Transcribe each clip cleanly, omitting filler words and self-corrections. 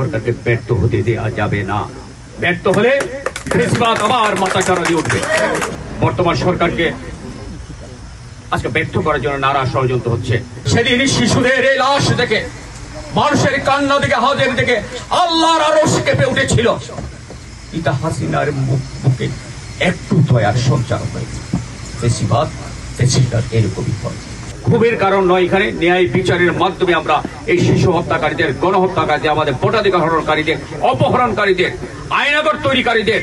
সরকারকে ব্যর্থ হতে দেওয়া যাবে না। ব্যর্থ হলে ফেসিবাদ আবার মাথাচাড়া দিয়ে উঠবে। বর্তমান সরকারকে আজকে ব্যর্থ করার জন্য নানা ষড়যন্ত্র হচ্ছে। সেদিন শিশুদের এই লাশ দেখে, মানুষের কান্না দেখে, হাতের দেখে আল্লাহর আরশ কেঁপে উঠেছিল। ইতা হাসিনার বুকে একটু দয়ার সঞ্চার হয়েছে। ফেসিবাদ এরকমই হয়। ক্ষোভের কারণ নয়, এখানে ন্যায় বিচারের মাধ্যমে আমরা এই শিশু হত্যাকারীদের, গণহত্যাকারীদের, আমাদের ভোটাধিকার হরণকারীদের, অপহরণকারীদের, আইনাগর তৈরিকারীদের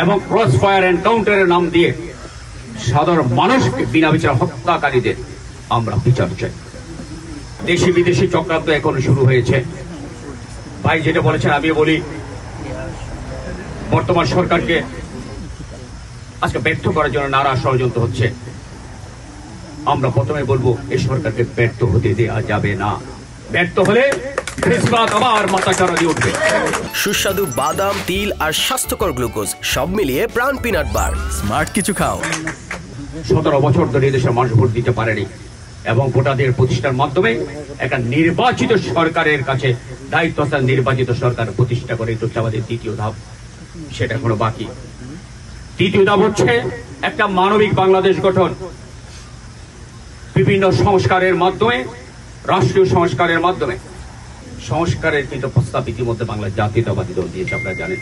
এবং ক্রস ফায়ার এনকাউন্টারের নাম দিয়ে সাধারণ মানুষকে বিনা বিচার হত্যাকারীদের আমরা বিচার চাই। দেশি বিদেশি চক্রান্ত এখন শুরু হয়েছে। ভাই যেটা বলেছেন আমি বলি, বর্তমান সরকারকে আজকে ব্যর্থ করার জন্য নানা ষড়যন্ত্র হচ্ছে। আমরা প্রথমে বলবো এই সরকারকে ব্যর্থ হতে দেওয়া যাবে না। ব্যর্থ হলে ফেসিবাদ আবার মাথাচাড়া দিয়ে উঠবে। সুস্বাদু বাদাম, তিল আর স্বাস্থ্যকর গ্লুকোজ সব মিলিয়ে প্রাণ পিনাট বার। স্মার্ট কিছু খাও। 17 বছর ধরে দেশের মানুষ ভোট দিতে পারেনি এবং ভোটাধিকার প্রতিষ্ঠার মাধ্যমে একটা নির্বাচিত সরকারের কাছে দায়িত্বশীল নির্বাচিত সরকার প্রতিষ্ঠা করে, এটা হচ্ছে আমাদের দ্বিতীয় ধাপ। সেটা এখনো বাকি। তৃতীয় ধাপ হচ্ছে একটা মানবিক বাংলাদেশ গঠন। বিভিন্ন সংস্কারের মাধ্যমে, রাষ্ট্রীয় সংস্কারের মাধ্যমে, সংস্কারের কিন্তু প্রস্তাব ইতিমধ্যে বাংলা জাতীয়তাবাদী দল দিয়েছে। আপনারা জানেন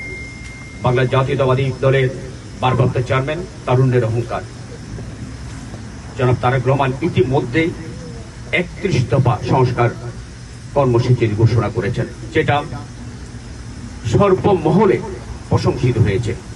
বাংলা জাতীয়তাবাদী দলের ভারপ্রাপ্ত চেয়ারম্যান তারুণ্যের অহংকার জনাব তারেক রহমান ইতিমধ্যে 31 দফা সংস্কার কর্মসূচির ঘোষণা করেছেন, যেটা সর্বমহলে প্রশংসিত হয়েছে।